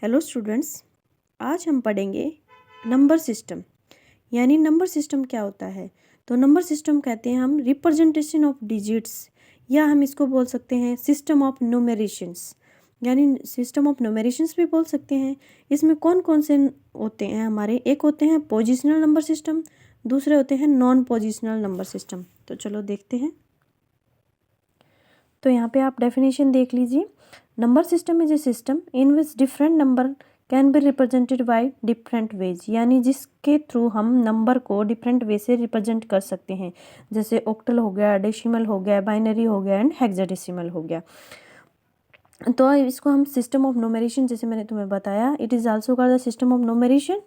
Hello students, आज हम पढ़ेंगे नंबर सिस्टम। यानी नंबर सिस्टम क्या होता है। तो नंबर सिस्टम कहते हैं हम रिप्रेजेंटेशन ऑफ डिजिट्स, या हम इसको बोल सकते हैं सिस्टम ऑफ न्यूमेरेशंस। यानी सिस्टम ऑफ न्यूमेरेशंस भी बोल सकते हैं। इसमें कौन कौन से होते हैं हमारे, एक होते हैं पोजिशनल नंबर सिस्टम, दूसरे होते हैं नॉन पोजिशनल नंबर सिस्टम। तो चलो देखते हैं। तो यहाँ पे आप डेफिनेशन देख लीजिए। Number system is a system in which different number can be represented by different ways. यानी जिसके थ्रू हम नंबर को डिफरेंट वे से रिप्रेजेंट कर सकते हैं। जैसे ऑक्टल हो गया, डेसिमल हो गया, बाइनरी हो गया एंड हेक्साडेसिमल हो गया। तो इसको हम सिस्टम ऑफ न्यूमेरेशन, जैसे मैंने तुम्हें बताया, it is also called the system of numeration.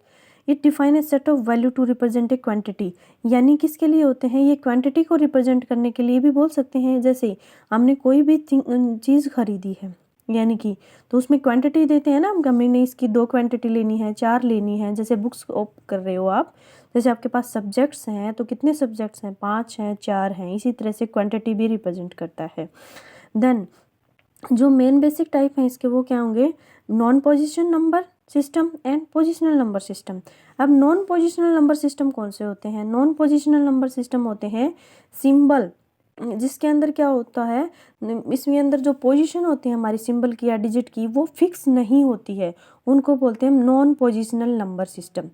It define a set of value to represent a quantity. यानी किसके लिए होते हैं ये, क्वांटिटी को रिप्रेजेंट करने के लिए भी बोल सकते हैं। जैसे हमने कोई भी चीज़ खरीदी है, यानी कि तो उसमें क्वांटिटी देते हैं ना हम, हमने इसकी 2 क्वांटिटी लेनी है, 4 लेनी है। जैसे बुक्स कर रहे हो आप, जैसे आपके पास सब्जेक्ट्स हैं तो कितने सब्जेक्ट्स हैं, 5 हैं, 4 हैं। इसी तरह से क्वांटिटी भी रिप्रेजेंट करता है। देन जो मेन बेसिक टाइप हैं इसके वो क्या होंगे, non position number system and positional number system. अब नॉन पोजिशनल नंबर सिस्टम कौन से होते हैं। नॉन पोजिशनल नंबर सिस्टम होते हैं सिंबल, जिसके अंदर क्या होता है, इसमें अंदर जो पोजीशन होती है हमारी सिंबल की या डिजिट की, वो फिक्स नहीं होती है। उनको बोलते हैं नॉन पोजिशनल नंबर सिस्टम।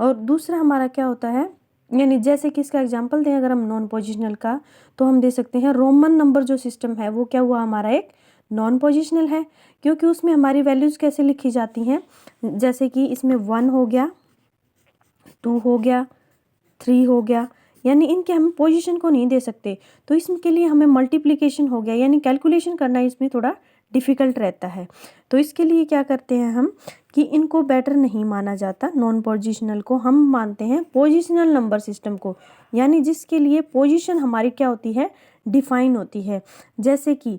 और दूसरा हमारा क्या होता है, यानी जैसे कि इसका एग्जांपल दें अगर हम नॉन पोजिशनल का, तो हम दे सकते हैं रोमन नंबर जो सिस्टम है वो क्या हुआ हमारा एक नॉन पोजिशनल है, क्योंकि उसमें हमारी वैल्यूज़ कैसे लिखी जाती हैं। जैसे कि इसमें 1 हो गया, 2 हो गया, 3 हो गया, यानी इनके हम पोजीशन को नहीं दे सकते। तो इसके लिए हमें मल्टीप्लिकेशन हो गया, यानी कैलकुलेशन करना इसमें थोड़ा डिफ़िकल्ट रहता है। तो इसके लिए क्या करते हैं हम कि इनको बेटर नहीं माना जाता, नॉन पोजिशनल को हम मानते हैं पोजिशनल नंबर सिस्टम को। यानी जिसके लिए पोजीशन हमारी क्या होती है, डिफाइन होती है। जैसे कि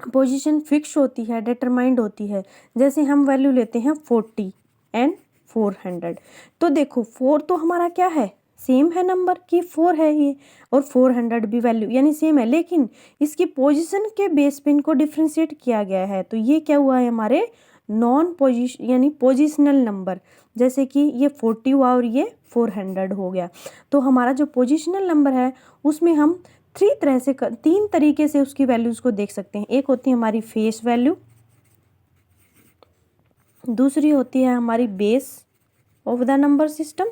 पोजीशन फिक्स होती है, डिटरमाइंड होती है। जैसे हम वैल्यू लेते हैं 40 एंड 400। तो देखो 4 तो हमारा क्या है, सेम है नंबर की 4 है ये, और 400 भी वैल्यू यानी सेम है, लेकिन इसकी पोजीशन के बेस पे इनको डिफ्रेंशिएट किया गया है। तो ये क्या हुआ है हमारे नॉन पोजिशन यानी पोजिशनल नंबर। जैसे कि ये 40 हुआ और ये 400 हो गया। तो हमारा जो पोजिशनल नंबर है उसमें हम 3 तरीके से उसकी वैल्यूज़ को देख सकते हैं। एक होती है हमारी फेस वैल्यू, दूसरी होती है हमारी base of the number system,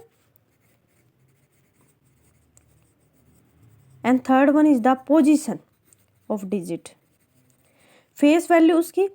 and third one is the position of digit. Face value उसकी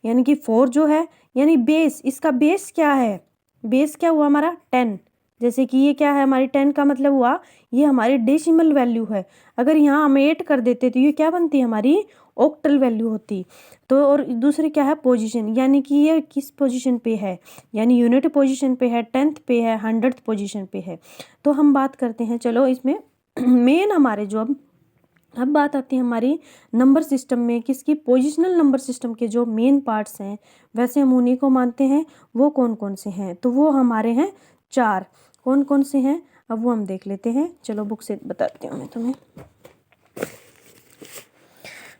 यानी कि 4 जो है, यानी बेस, इसका बेस क्या है, बेस क्या हुआ हमारा 10। जैसे कि ये क्या है हमारी 10 का मतलब हुआ ये हमारी डेसिमल वैल्यू है। अगर यहाँ हम 8 कर देते तो ये क्या बनती हमारी ऑक्टल वैल्यू होती। तो और दूसरी क्या है पोजीशन, यानी कि ये किस पोजीशन पे है, यानी यूनिट पोजीशन पे है, 10th पे है, 100th पोजीशन पे है। तो हम बात करते हैं, चलो इसमें मेन हमारे जो अब बात आती है हमारी नंबर सिस्टम में किसकी, पोजिशनल नंबर सिस्टम के जो मेन पार्ट्स हैं, वैसे हम उन्हीं को मानते हैं। वो कौन कौन से हैं, तो वो हमारे हैं 4। कौन कौन से हैं अब वो हम देख लेते हैं। चलो बुक से बताती हूँ मैं तुम्हें।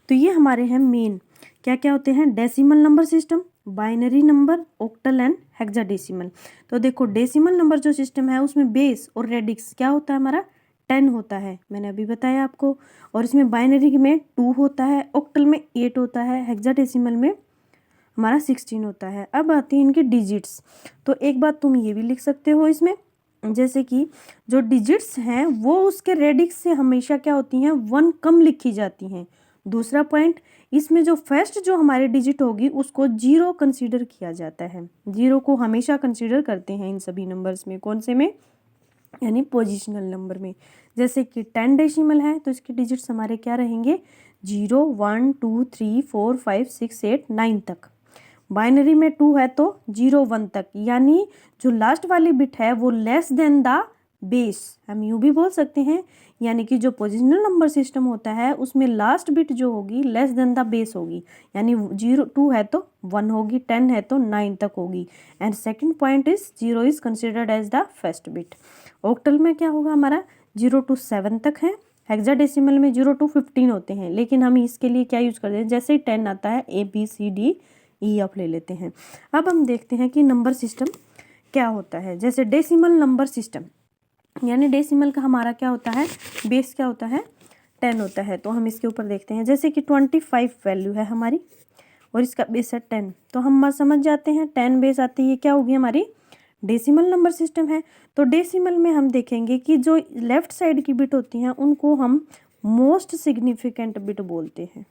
तो ये हमारे हैं मेन, क्या क्या होते हैं, decimal number system, binary number, octal and hexadecimal. तो देखो डेसिमल नंबर जो सिस्टम है उसमें बेस और रेडिक्स क्या होता है हमारा 10 होता है, मैंने अभी बताया आपको। और इसमें बाइनरी में 2 होता है, ऑक्टल में 8 होता है, हेक्साडेसिमल में हमारा 16 होता है। अब आती है इनकी डिजिट्स। तो एक बात तुम ये भी लिख सकते हो इसमें, जैसे कि जो डिजिट्स हैं वो उसके रेडिक्स से हमेशा क्या होती हैं 1 कम लिखी जाती हैं। दूसरा पॉइंट, इसमें जो फर्स्ट जो हमारी डिजिट होगी उसको 0 कंसीडर किया जाता है। 0 को हमेशा कंसीडर करते हैं इन सभी नंबर्स में, कौन से में, यानी पोजिशनल नंबर में। जैसे कि 10 डेसिमल है तो इसके डिजिट्स हमारे क्या रहेंगे 0 1 2 3 4 5 6 8 9 तक। बाइनरी में 2 है तो 0 1 तक, यानी जो लास्ट वाली बिट है वो लेस देन द बेस, हम यूँ भी बोल सकते हैं। यानी कि जो पोजिशनल नंबर सिस्टम होता है उसमें लास्ट बिट जो होगी लेस देन द बेस होगी, यानी 2 है तो 1 होगी, 10 है तो 9 तक होगी। And second point is 0 is considered as the first bit. Octal में क्या होगा हमारा 0 to 7 तक है, हेक्साडेसिमल में 0 to 15 होते हैं। लेकिन हम इसके लिए क्या यूज़ करते हैं, जैसे ही 10 आता है A B C D EF ले लेते हैं। अब हम देखते हैं कि नंबर सिस्टम क्या होता है। जैसे डेसिमल नंबर सिस्टम, यानी डेसिमल का हमारा क्या होता है, बेस क्या होता है, 10 होता है। तो हम इसके ऊपर देखते हैं, जैसे कि 25 वैल्यू है हमारी और इसका बेस है 10, तो हम समझ जाते हैं 10 बेस आती है, क्या होगी हमारी डेसिमल नंबर सिस्टम है। तो डेसिमल में हम देखेंगे कि जो लेफ्ट साइड की बिट होती हैं उनको हम मोस्ट सिग्निफिकेंट बिट बोलते हैं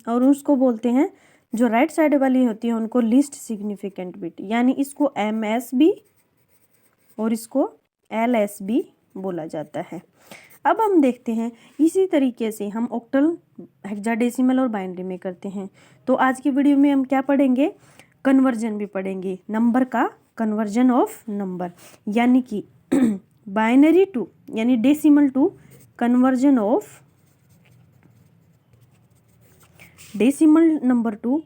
और उसको बोलते हैं जो राइट साइड वाली होती है उनको लीस्ट सिग्निफिकेंट बिट, यानी इसको MSB और इसको LSB बोला जाता है। अब हम देखते हैं इसी तरीके से हम ऑक्टल, हेक्साडेसिमल और बाइनरी में करते हैं। तो आज की वीडियो में हम क्या पढ़ेंगे, कन्वर्जन भी पढ़ेंगे, नंबर का कन्वर्जन ऑफ नंबर, यानी कि बाइनरी टू यानी decimal to conversion of decimal number to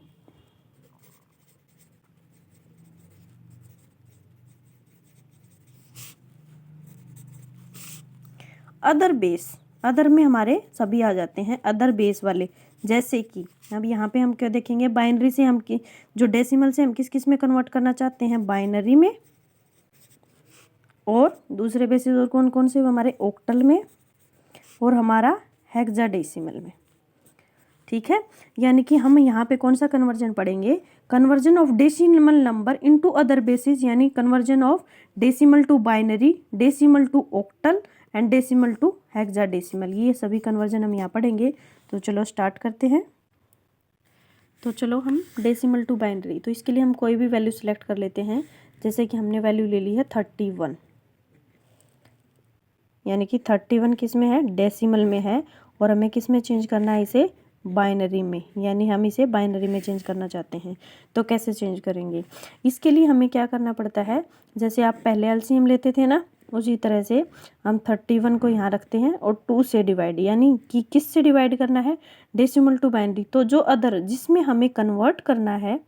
other base. Other में हमारे सभी आ जाते हैं अदर बेस वाले, जैसे कि अब यहाँ पे हम क्या देखेंगे, बाइनरी से हम जो डेसिमल से हम किस किस में कन्वर्ट करना चाहते हैं, बाइनरी में, और दूसरे बेसिस और कौन कौन से, हमारे ऑक्टल में और हमारा हेक्साडेसिमल में। ठीक है, यानी कि हम यहाँ पे कौन सा कन्वर्जन पढ़ेंगे, conversion of decimal number into other basis, यानी conversion of decimal to binary, decimal to octal and decimal to hexadecimal. ये सभी कन्वर्जन हम यहाँ पढ़ेंगे। तो चलो स्टार्ट करते हैं। तो चलो हम डेसिमल टू बाइनरी, तो इसके लिए हम कोई भी वैल्यू सिलेक्ट कर लेते हैं। जैसे कि हमने वैल्यू ले ली है 31, यानी कि 31 किस में है, डेसिमल में है, और हमें किस में चेंज करना है, इसे बाइनरी में, यानी हम इसे बाइनरी में चेंज करना चाहते हैं। तो कैसे चेंज करेंगे, इसके लिए हमें क्या करना पड़ता है, जैसे आप पहले एलसीएम लेते थे ना, उसी तरह से हम 31 को यहाँ रखते हैं और 2 से डिवाइड, यानी कि किस से डिवाइड करना है, डेसिमल टू बाइनरी। तो जो अदर जिसमें हमें कन्वर्ट करना है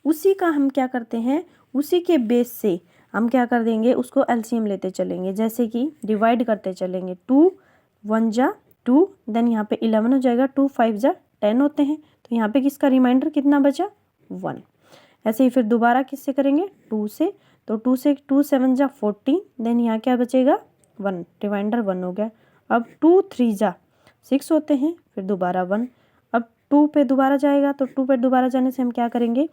उसी का हम क्या करते हैं, उसी के बेस से हम क्या कर देंगे, उसको एलसीएम लेते चलेंगे, जैसे कि डिवाइड करते चलेंगे। 2 1 जा 2, देन यहाँ पे 11 हो जाएगा, 2 5 जा 10 होते हैं, तो यहाँ पे किसका रिमाइंडर कितना बचा, 1। ऐसे ही फिर दोबारा किससे करेंगे, 2 से, तो 2 से 2 7 जा 14, देन यहाँ क्या बचेगा 1, रिमाइंडर 1 हो गया। अब 2 3 जा 6 होते हैं, फिर दोबारा 1। अब 2 पे दोबारा जाएगा, तो 2 पे दोबारा जाने से हम क्या करेंगे,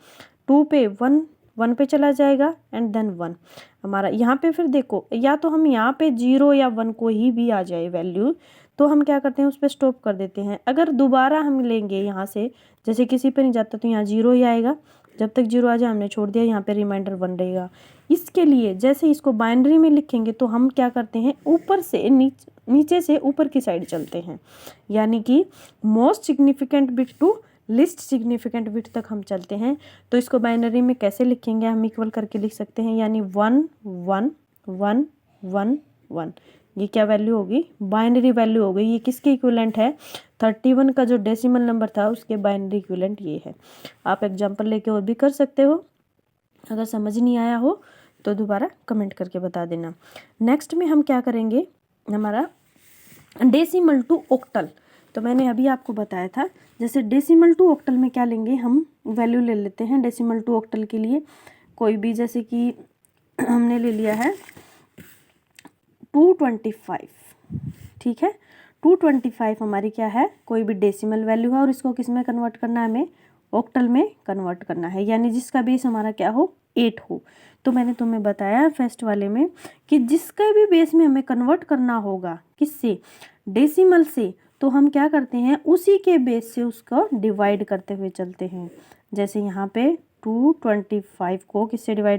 2 पे 1 1 पे चला जाएगा एंड देन 1 हमारा। यहाँ पे फिर देखो, या तो हम यहाँ पे 0 या 1 को ही भी आ जाए वैल्यू, तो हम क्या करते हैं, उस पर स्टॉप कर देते हैं। अगर दोबारा हम लेंगे यहाँ से, जैसे किसी पे नहीं जाता तो यहाँ 0 ही आएगा, जब तक 0 आ जाए हमने छोड़ दिया, यहाँ पे रिमाइंडर 1 रहेगा। इसके लिए जैसे इसको बाइनरी में लिखेंगे तो हम क्या करते हैं, ऊपर से नीचे से ऊपर की साइड चलते हैं, यानी कि most significant bit to least significant bit तक हम चलते हैं। तो इसको बाइनरी में कैसे लिखेंगे, हम इक्वल करके लिख सकते हैं, यानी 1 1 1 1 1। ये क्या वैल्यू होगी, बाइनरी वैल्यू हो गई। ये किसके इक्विवेलेंट है, 31 का जो डेसिमल नंबर था उसके बाइनरी इक्विवेलेंट ये है। आप एग्जांपल लेके और भी कर सकते हो, अगर समझ नहीं आया हो तो दोबारा कमेंट करके बता देना। नेक्स्ट में हम क्या करेंगे, हमारा डेसिमल टू ऑक्टल। तो मैंने अभी आपको बताया था, जैसे डेसिमल टू ऑक्टल में क्या लेंगे, हम वैल्यू ले लेते हैं डेसिमल टू ऑक्टल के लिए कोई भी, जैसे कि हमने ले लिया है 225, ठीक है। 225 हमारी क्या है, कोई भी डेसिमल वैल्यू है और इसको किस में कन्वर्ट करना है, हमें ऑक्टल में कन्वर्ट करना है, यानी जिसका बेस हमारा क्या हो, 8 हो। तो मैंने तुम्हें बताया फर्स्ट वाले में कि जिसका भी बेस में हमें कन्वर्ट करना होगा, किससे, डेसिमल से, तो हम क्या करते हैं, उसी के बेस से उसको डिवाइड करते हुए चलते हैं। जैसे यहाँ पे 225 को किससे डिवाइड